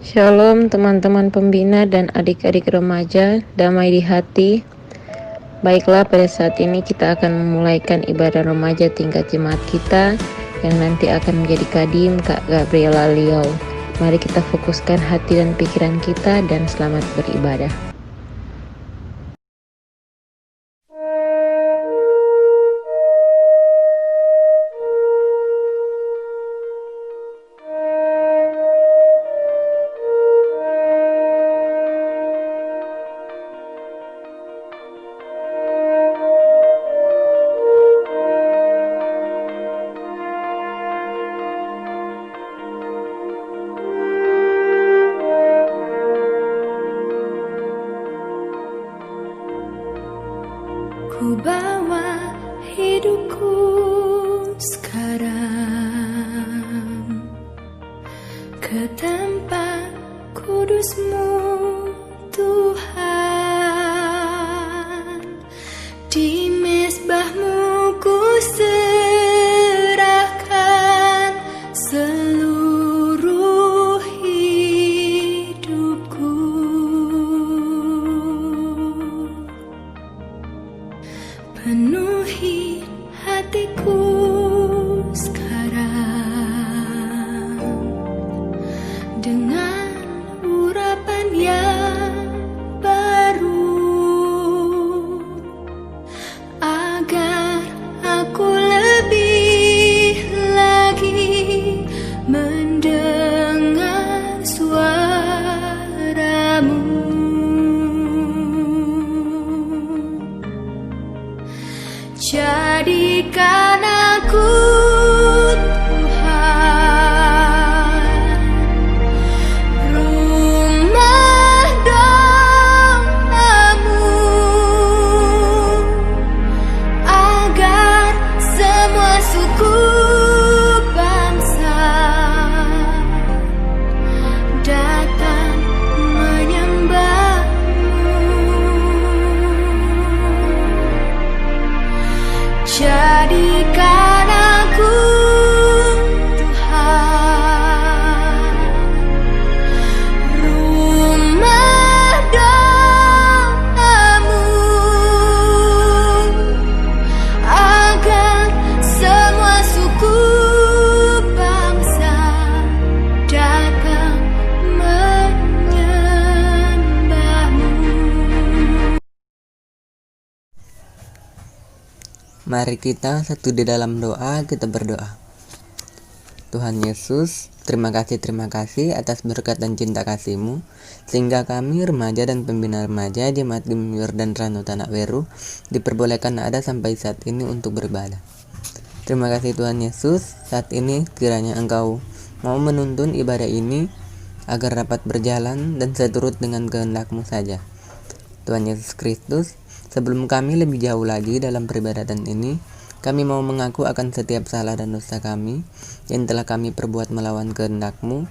Shalom teman-teman pembina dan adik-adik remaja, damai di hati. Baiklah, pada saat ini kita akan memulaikan ibadah remaja tingkat jemaat kita yang nanti akan menjadi kadim Kak Gabriela Liau. Mari kita fokuskan hati dan pikiran kita dan selamat beribadah. Ku bawa hidupku sekarang ke tempat kudus-Mu, Tuhan. Di mezbah-Mu ku serahkan seluruh hidupku. Penuhi hatiku sekarang dengan urapan yang baru, agar aku lebih lagi mendengar suara-Mu. Jadikan aku, Tuhan, rumah doa-Mu, agar semua suku bangsa datang menyembah-Mu. Jadikan aku, Tuhan, rumah doa-Mu, agar semua suku bangsa datang menyembah-Mu. Mari kita satu di dalam doa, kita berdoa. Tuhan Yesus, terima kasih atas berkat dan cinta kasih-Mu, sehingga kami remaja dan pembina remaja Jemaat Gemiur dan Ranu Tanah Weru diperbolehkan ada sampai saat ini untuk beribadah. Terima kasih Tuhan Yesus, saat ini kiranya Engkau mau menuntun ibadah ini agar dapat berjalan dan seturut dengan kehendak-Mu saja. Tuhan Yesus Kristus, sebelum kami lebih jauh lagi dalam peribadatan ini, kami mau mengaku akan setiap salah dan dosa kami yang telah kami perbuat melawan kehendak-Mu,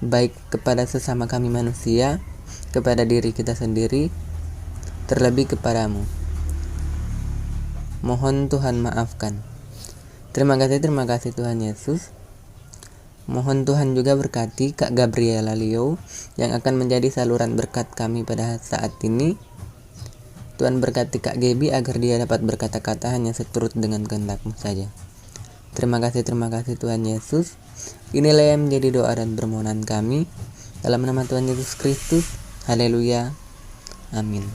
baik kepada sesama kami manusia, kepada diri kita sendiri, terlebih kepadamu. Mohon Tuhan maafkan. Terima kasih Tuhan Yesus. Mohon Tuhan juga berkati Kak Gabriela Liau yang akan menjadi saluran berkat kami pada saat ini. Tuhan berkati Kak Gaby agar dia dapat berkata-kata hanya seturut dengan kehendak-Mu saja. Terima kasih Tuhan Yesus. Inilah yang menjadi doa dan permohonan kami. Dalam nama Tuhan Yesus Kristus. Haleluya. Amin.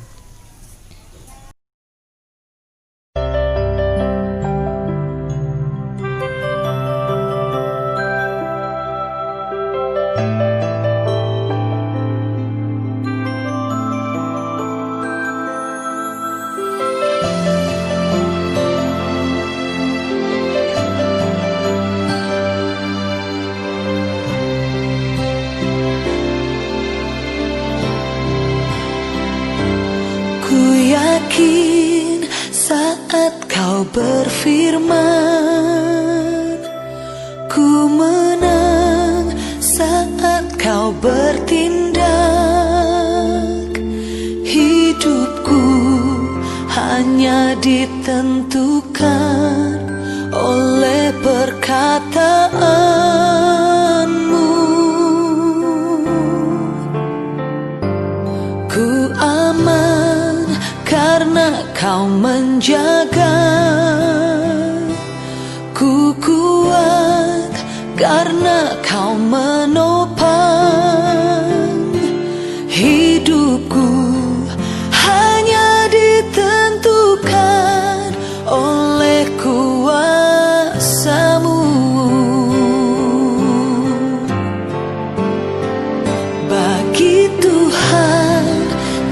Yakin saat Kau berfirman, ku menang saat Kau bertindak. Hidupku hanya ditentukan oleh perkataanmu. kau menjaga. Ku kuat karena kau menopang hidupku, hanya ditentukan oleh kuasa-Mu. Bagi Tuhan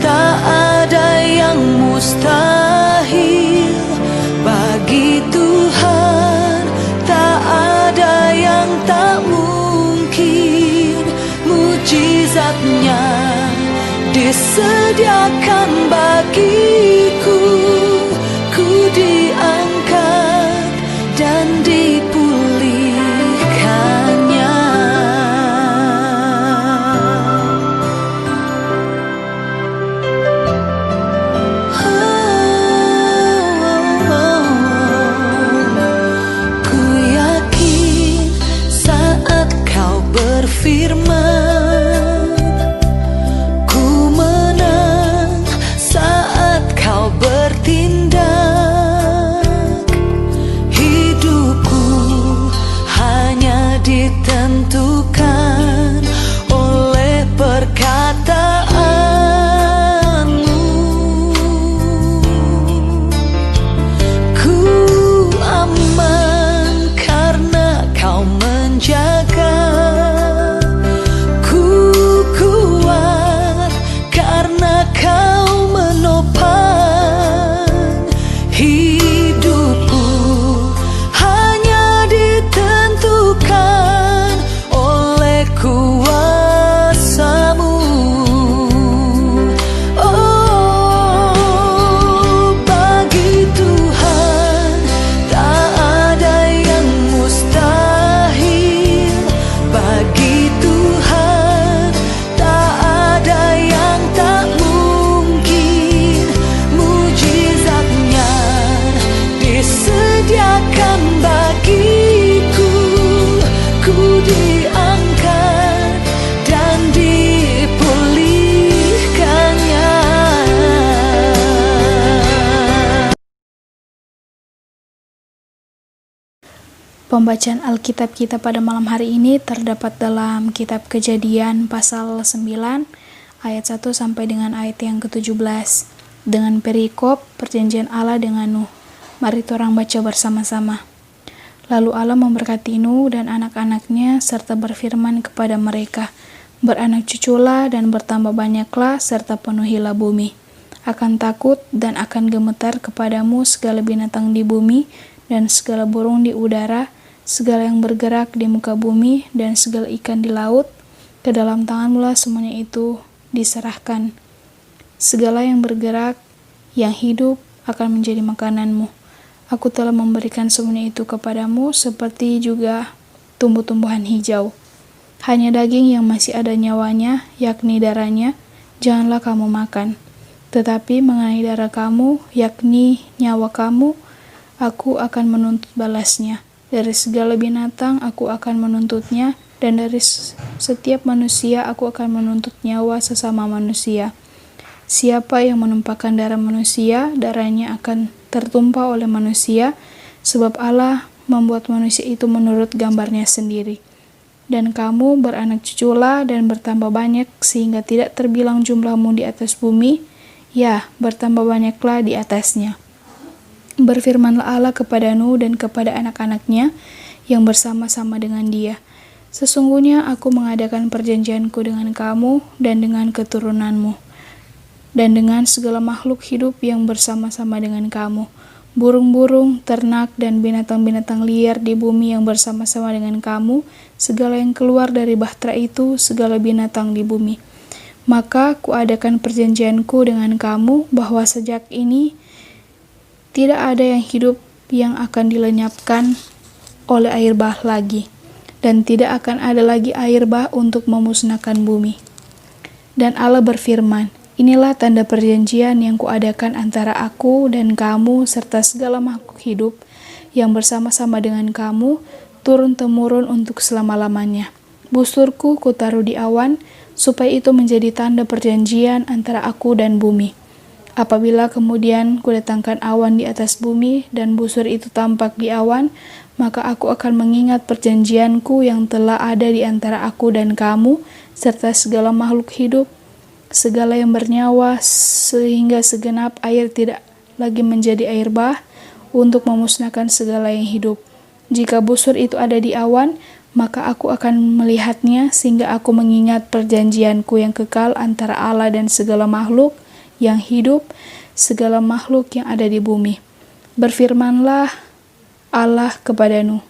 tak ada yang mustahil. Bagi Tuhan tak ada yang tak mungkin. Mujizatnya disediakan bagiku. Ku diangkat dan dipulihkannya. Ku yakin saat kau berfirman, ku menang saat kau bertindak. Hidupku hanya ditentukan oleh perkataan-Mu. Ku aman karena kau menjaga. Ku kuat karena kau menopang hidupku, hanya ditentukan oleh kuasa-Mu. Oh, bagi Tuhan tak ada yang mustahil. Bagi Tuhan tak ada yang tak mungkin. Mujizatnya disediakan bagiku. Ku diangkat dan dipulihkannya. Pembacaan Alkitab kita pada malam hari ini terdapat dalam kitab Kejadian pasal 9 ayat 1 sampai dengan ayat yang ke-17 dengan perikop perjanjian Allah dengan Nuh. Mari kita orang baca bersama-sama. Lalu Allah memberkati Nuh dan anak-anaknya serta berfirman kepada mereka, beranak cuculah dan bertambah banyaklah serta penuhilah bumi. Akan takut dan akan gemetar kepadamu segala binatang di bumi dan segala burung di udara, segala yang bergerak di muka bumi dan segala ikan di laut. Ke dalam tanganmu lah semuanya itu diserahkan. Segala yang bergerak, yang hidup akan menjadi makananmu. Aku telah memberikan semuanya itu kepadamu seperti juga tumbuh-tumbuhan hijau. Hanya daging yang masih ada nyawanya, yakni darahnya, janganlah kamu makan. Tetapi mengenai darah kamu, yakni nyawa kamu, aku akan menuntut balasnya. Dari segala binatang aku akan menuntutnya, dan dari setiap manusia aku akan menuntut nyawa sesama manusia. Siapa yang menumpahkan darah manusia, darahnya akan tertumpah oleh manusia, sebab Allah membuat manusia itu menurut gambarnya sendiri. Dan kamu beranak cuculah dan bertambah banyak, sehingga tidak terbilang jumlahmu di atas bumi, ya, bertambah banyaklah di atasnya. Berfirmanlah Allah kepada Nuh dan kepada anak-anaknya yang bersama-sama dengan dia. Sesungguhnya aku mengadakan perjanjianku dengan kamu dan dengan keturunanmu, dan dengan segala makhluk hidup yang bersama-sama dengan kamu, burung-burung, ternak, dan binatang-binatang liar di bumi yang bersama-sama dengan kamu, segala yang keluar dari bahtera itu, segala binatang di bumi. Maka kuadakan perjanjianku dengan kamu bahwa sejak ini tidak ada yang hidup yang akan dilenyapkan oleh air bah lagi, dan tidak akan ada lagi air bah untuk memusnahkan bumi. Dan Allah berfirman, inilah tanda perjanjian yang kuadakan antara aku dan kamu serta segala makhluk hidup yang bersama-sama dengan kamu, turun-temurun untuk selama-lamanya. Busurku kutaruh di awan, supaya itu menjadi tanda perjanjian antara aku dan bumi. Apabila kemudian kudatangkan awan di atas bumi dan busur itu tampak di awan, maka aku akan mengingat perjanjianku yang telah ada di antara aku dan kamu, serta segala makhluk hidup, segala yang bernyawa, sehingga segenap air tidak lagi menjadi air bah, untuk memusnahkan segala yang hidup. Jika busur itu ada di awan, maka aku akan melihatnya, sehingga aku mengingat perjanjianku yang kekal antara Allah dan segala makhluk yang hidup, segala makhluk yang ada di bumi. Berfirmanlah Allah kepada Nuh,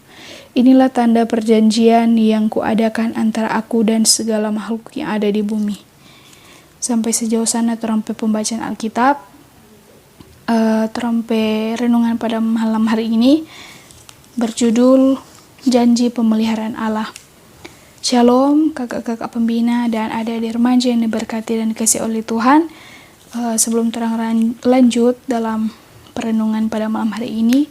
inilah tanda perjanjian yang kuadakan antara aku dan segala makhluk yang ada di bumi. Sampai sejauh sana terampai pembacaan Alkitab, terampai renungan pada malam hari ini berjudul Janji Pemeliharaan Allah. Shalom kakak-kakak pembina dan adik-adik remaja yang diberkati dan dikasihi oleh Tuhan. Sebelum terang lanjut dalam perenungan pada malam hari ini,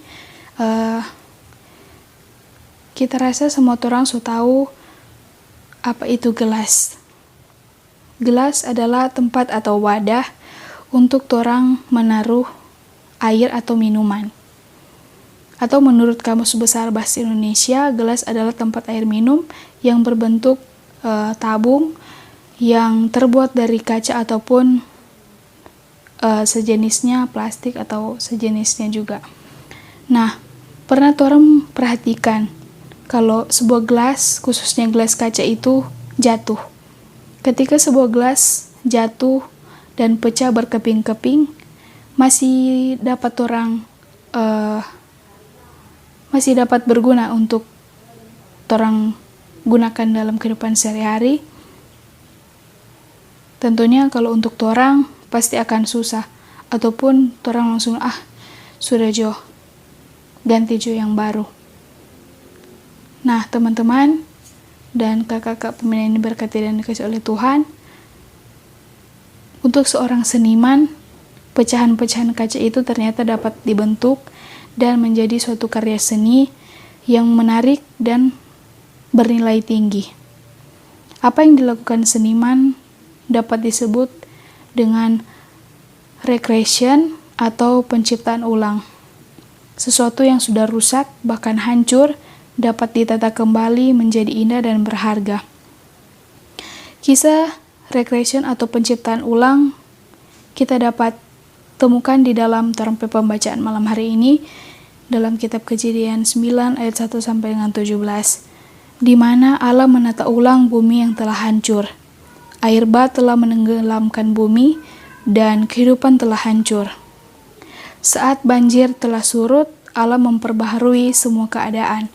kita rasa semua orang sudah tahu apa itu gelas. Gelas adalah tempat atau wadah untuk orang menaruh air atau minuman. Atau menurut Kamus Besar Bahasa Indonesia, gelas adalah tempat air minum yang berbentuk tabung yang terbuat dari kaca ataupun sejenisnya, plastik atau sejenisnya juga. Nah, pernah orang perhatikan kalau sebuah gelas, khususnya gelas kaca itu jatuh. Ketika sebuah gelas jatuh dan pecah berkeping-keping, masih dapat berguna untuk orang gunakan dalam kehidupan sehari-hari. Tentunya kalau untuk orang pasti akan susah, ataupun orang langsung sudah jo, ganti jo yang baru. Nah, teman-teman dan kakak-kakak pembina ini berkati dan dikasih oleh Tuhan, untuk seorang seniman, pecahan-pecahan kaca itu ternyata dapat dibentuk dan menjadi suatu karya seni yang menarik dan bernilai tinggi. Apa yang dilakukan seniman dapat disebut dengan recreation atau penciptaan ulang. Sesuatu yang sudah rusak, bahkan hancur, dapat ditata kembali menjadi indah dan berharga. Kisah recreation atau penciptaan ulang kita dapat temukan di dalam terampai pembacaan malam hari ini dalam kitab Kejadian 9 ayat 1 sampai dengan 17, di mana Allah menata ulang bumi yang telah hancur. Air bah telah menenggelamkan bumi dan kehidupan telah hancur. Saat banjir telah surut, Allah memperbaharui semua keadaan.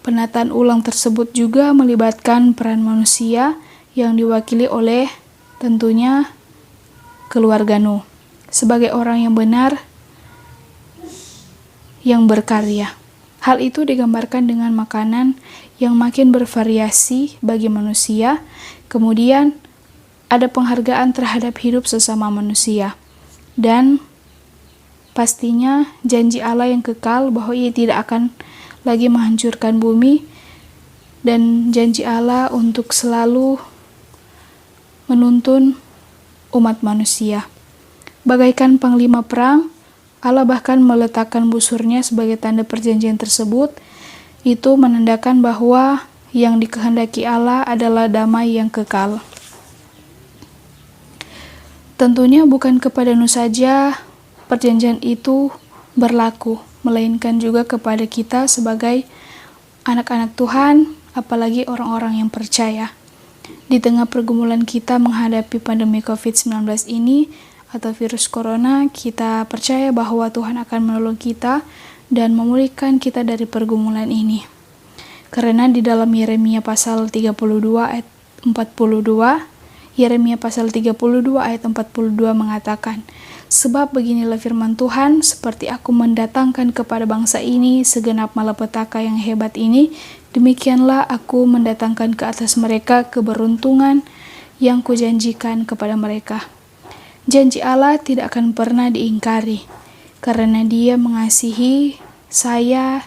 Penataan ulang tersebut juga melibatkan peran manusia yang diwakili oleh tentunya keluarga Nuh sebagai orang yang benar yang berkarya. Hal itu digambarkan dengan makanan yang makin bervariasi bagi manusia, kemudian ada penghargaan terhadap hidup sesama manusia, dan pastinya janji Allah yang kekal bahwa Ia tidak akan lagi menghancurkan bumi, dan janji Allah untuk selalu menuntun umat manusia. Bagaikan panglima perang, Allah bahkan meletakkan busurnya sebagai tanda perjanjian tersebut. Itu menandakan bahwa yang dikehendaki Allah adalah damai yang kekal. Tentunya bukan kepada Nuh saja perjanjian itu berlaku, melainkan juga kepada kita sebagai anak-anak Tuhan, apalagi orang-orang yang percaya. Di tengah pergumulan kita menghadapi pandemi COVID-19 ini atau virus corona, kita percaya bahwa Tuhan akan menolong kita dan memulihkan kita dari pergumulan ini. Karena di dalam Yeremia pasal 32 ayat 42, Yeremia pasal 32 ayat 42 mengatakan, "Sebab beginilah firman Tuhan, seperti aku mendatangkan kepada bangsa ini segenap malapetaka yang hebat ini, demikianlah aku mendatangkan ke atas mereka keberuntungan yang kujanjikan kepada mereka." Janji Allah tidak akan pernah diingkari, karena Dia mengasihi saya,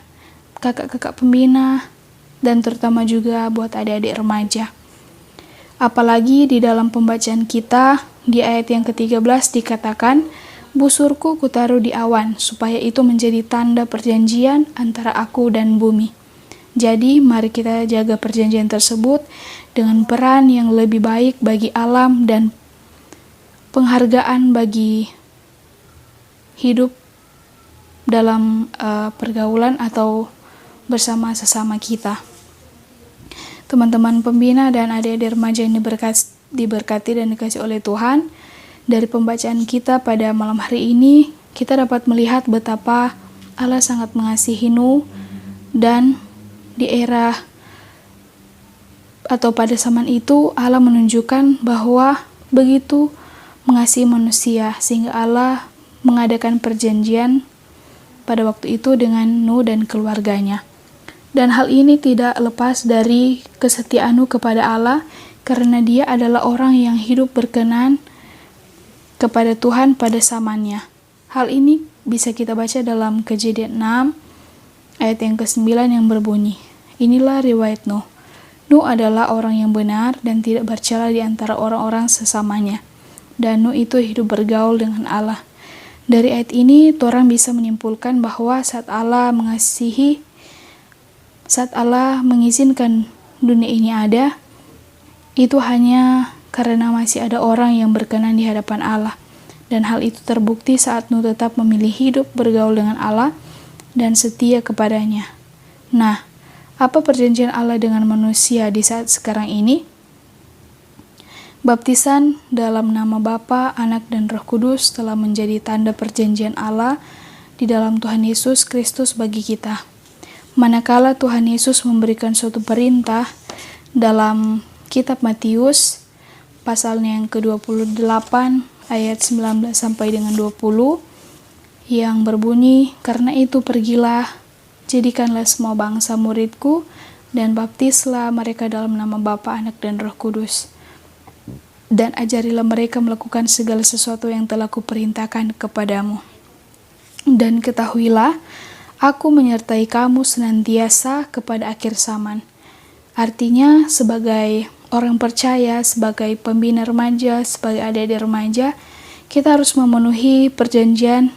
kakak-kakak pembina, dan terutama juga buat adik-adik remaja. Apalagi di dalam pembacaan kita, di ayat yang ke-13 dikatakan, busurku kutaruh di awan, supaya itu menjadi tanda perjanjian antara aku dan bumi. Jadi, mari kita jaga perjanjian tersebut dengan peran yang lebih baik bagi alam dan penghargaan bagi hidup dalam pergaulan atau bersama sesama kita. Teman-teman pembina dan adik-adik remaja yang diberkati dan dikasih oleh Tuhan, dari pembacaan kita pada malam hari ini, kita dapat melihat betapa Allah sangat mengasihi Nuh, dan di era atau pada zaman itu Allah menunjukkan bahwa begitu mengasihi manusia sehingga Allah mengadakan perjanjian pada waktu itu dengan Nuh dan keluarganya. Dan hal ini tidak lepas dari kesetiaan Nuh kepada Allah, karena dia adalah orang yang hidup berkenan kepada Tuhan pada zamannya. Hal ini bisa kita baca dalam Kejadian 6 ayat yang ke-9 yang berbunyi, "Inilah riwayat Nuh. Nuh adalah orang yang benar dan tidak bercela di antara orang-orang sesamanya. Dan Nuh itu hidup bergaul dengan Allah." Dari ayat ini, orang bisa menyimpulkan bahwa saat Allah mengizinkan dunia ini ada, itu hanya karena masih ada orang yang berkenan di hadapan Allah. Dan hal itu terbukti saat Nuh tetap memilih hidup bergaul dengan Allah dan setia kepadanya. Nah, apa perjanjian Allah dengan manusia di saat sekarang ini? Baptisan dalam nama Bapa, Anak, dan Roh Kudus telah menjadi tanda perjanjian Allah di dalam Tuhan Yesus Kristus bagi kita. Manakala Tuhan Yesus memberikan suatu perintah dalam kitab Matius pasalnya yang ke-28 ayat 19 sampai dengan 20 yang berbunyi, "Karena itu pergilah, jadikanlah semua bangsa muridku dan baptislah mereka dalam nama Bapa, Anak, dan Roh Kudus. Dan ajarilah mereka melakukan segala sesuatu yang telah kuperintahkan kepadamu. Dan ketahuilah, aku menyertai kamu senantiasa kepada akhir zaman." Artinya, sebagai orang percaya, sebagai pembina remaja, sebagai adik-adik remaja, kita harus memenuhi perjanjian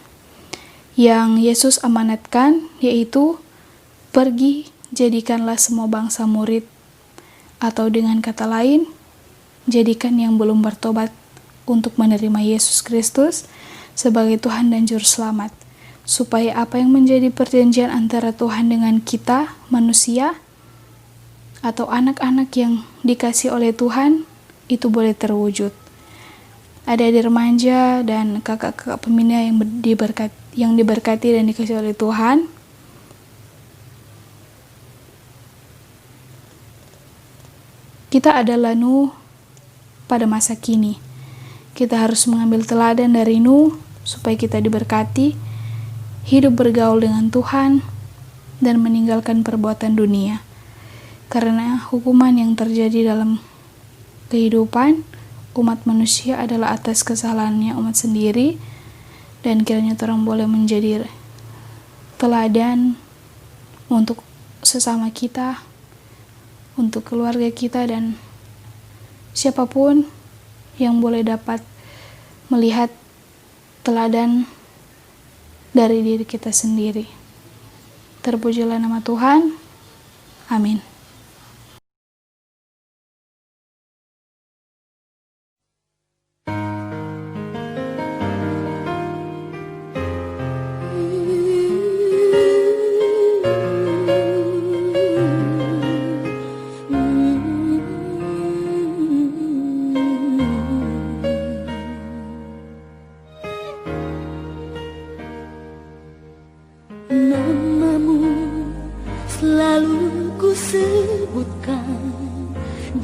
yang Yesus amanatkan, yaitu pergi, jadikanlah semua bangsa murid. Atau dengan kata lain, jadikan yang belum bertobat untuk menerima Yesus Kristus sebagai Tuhan dan Juru Selamat, supaya apa yang menjadi perjanjian antara Tuhan dengan kita, manusia, atau anak-anak yang dikasih oleh Tuhan, itu boleh terwujud. Adik-adik remaja dan kakak-kakak pembina yang diberkati dan dikasih oleh Tuhan, kita adalah Nuh pada masa kini. Kita harus mengambil teladan dari Nuh supaya kita diberkati, hidup bergaul dengan Tuhan, dan meninggalkan perbuatan dunia. Karena hukuman yang terjadi dalam kehidupan umat manusia adalah atas kesalahannya umat sendiri, dan kiranya orang boleh menjadi teladan untuk sesama kita, untuk keluarga kita, dan siapapun yang boleh dapat melihat teladan dari diri kita sendiri. Terpujilah nama Tuhan. Amin. Namamu selalu ku sebutkan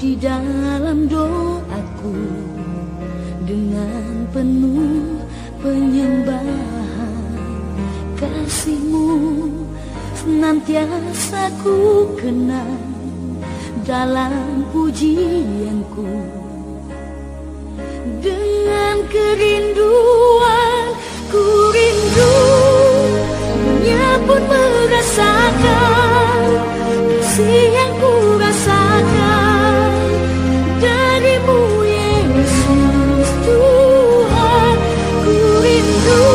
di dalam doaku, dengan penuh penyembahan. Kasih-Mu senantiasa ku kenang dalam pujianku. Dengan kerinduan ku rindu, dunia pun merasakan kasih yang ku rasakan dari-Mu Yesus Tuhan. Ku rindu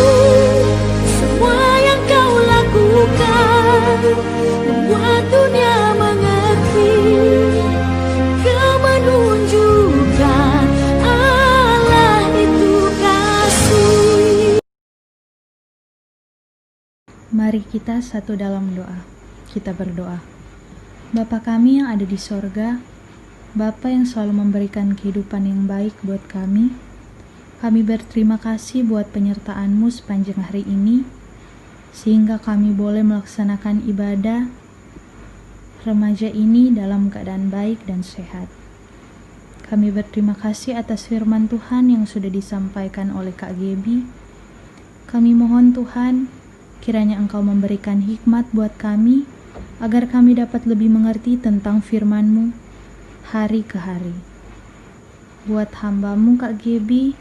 Mari kita satu dalam doa. Kita berdoa. Bapa kami yang ada di sorga, Bapa yang selalu memberikan kehidupan yang baik buat kami berterima kasih buat penyertaan-Mu sepanjang hari ini, sehingga kami boleh melaksanakan ibadah remaja ini dalam keadaan baik dan sehat. Kami berterima kasih atas firman Tuhan yang sudah disampaikan oleh Kak Gebi. Kami mohon Tuhan, kiranya Engkau memberikan hikmat buat kami, agar kami dapat lebih mengerti tentang firman-Mu hari ke hari. Buat hamba-Mu Kak Gebi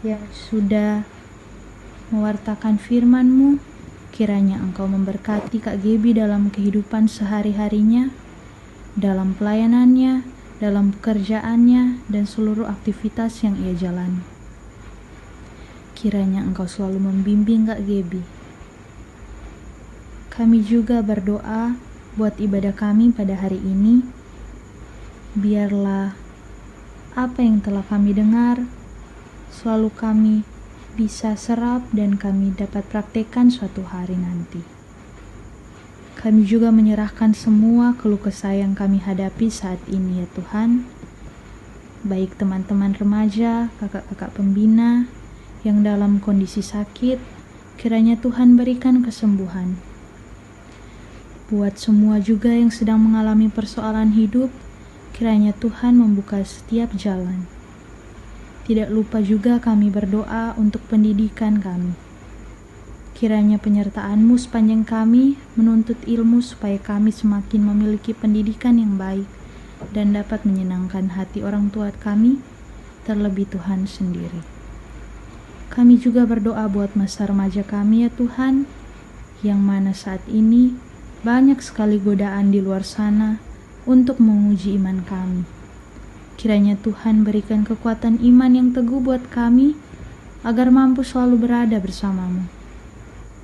yang sudah mewartakan firman-Mu, kiranya Engkau memberkati Kak Gebi dalam kehidupan sehari-harinya, dalam pelayanannya, dalam pekerjaannya, dan seluruh aktivitas yang ia jalani. Kiranya Engkau selalu membimbing Kak Gebi. Kami juga berdoa buat ibadah kami pada hari ini. Biarlah apa yang telah kami dengar selalu kami bisa serap dan kami dapat praktekkan suatu hari nanti. Kami juga menyerahkan semua keluh kesah yang kami hadapi saat ini ya Tuhan. Baik teman-teman remaja, kakak-kakak pembina yang dalam kondisi sakit, kiranya Tuhan berikan kesembuhan. Buat semua juga yang sedang mengalami persoalan hidup, kiranya Tuhan membuka setiap jalan. Tidak lupa juga kami berdoa untuk pendidikan kami. Kiranya penyertaan-Mu sepanjang kami menuntut ilmu supaya kami semakin memiliki pendidikan yang baik dan dapat menyenangkan hati orang tua kami, terlebih Tuhan sendiri. Kami juga berdoa buat masa remaja kami ya Tuhan, yang mana saat ini banyak sekali godaan di luar sana untuk menguji iman kami. Kiranya Tuhan berikan kekuatan iman yang teguh buat kami, agar mampu selalu berada bersama-Mu.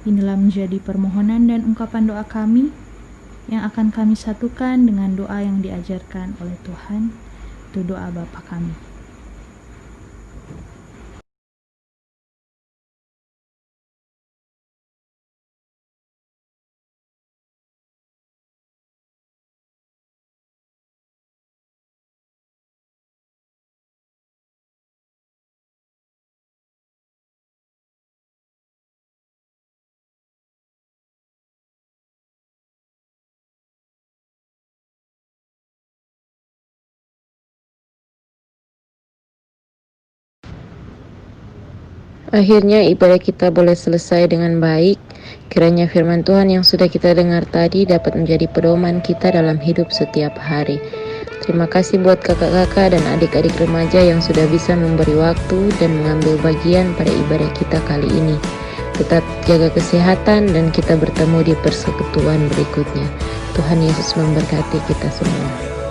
Inilah menjadi permohonan dan ungkapan doa kami, yang akan kami satukan dengan doa yang diajarkan oleh Tuhan. Itu doa Bapa kami. Akhirnya ibadah kita boleh selesai dengan baik. Kiranya firman Tuhan yang sudah kita dengar tadi dapat menjadi pedoman kita dalam hidup setiap hari. Terima kasih buat kakak-kakak dan adik-adik remaja yang sudah bisa memberi waktu dan mengambil bagian pada ibadah kita kali ini. Tetap jaga kesehatan dan kita bertemu di persekutuan berikutnya. Tuhan Yesus memberkati kita semua.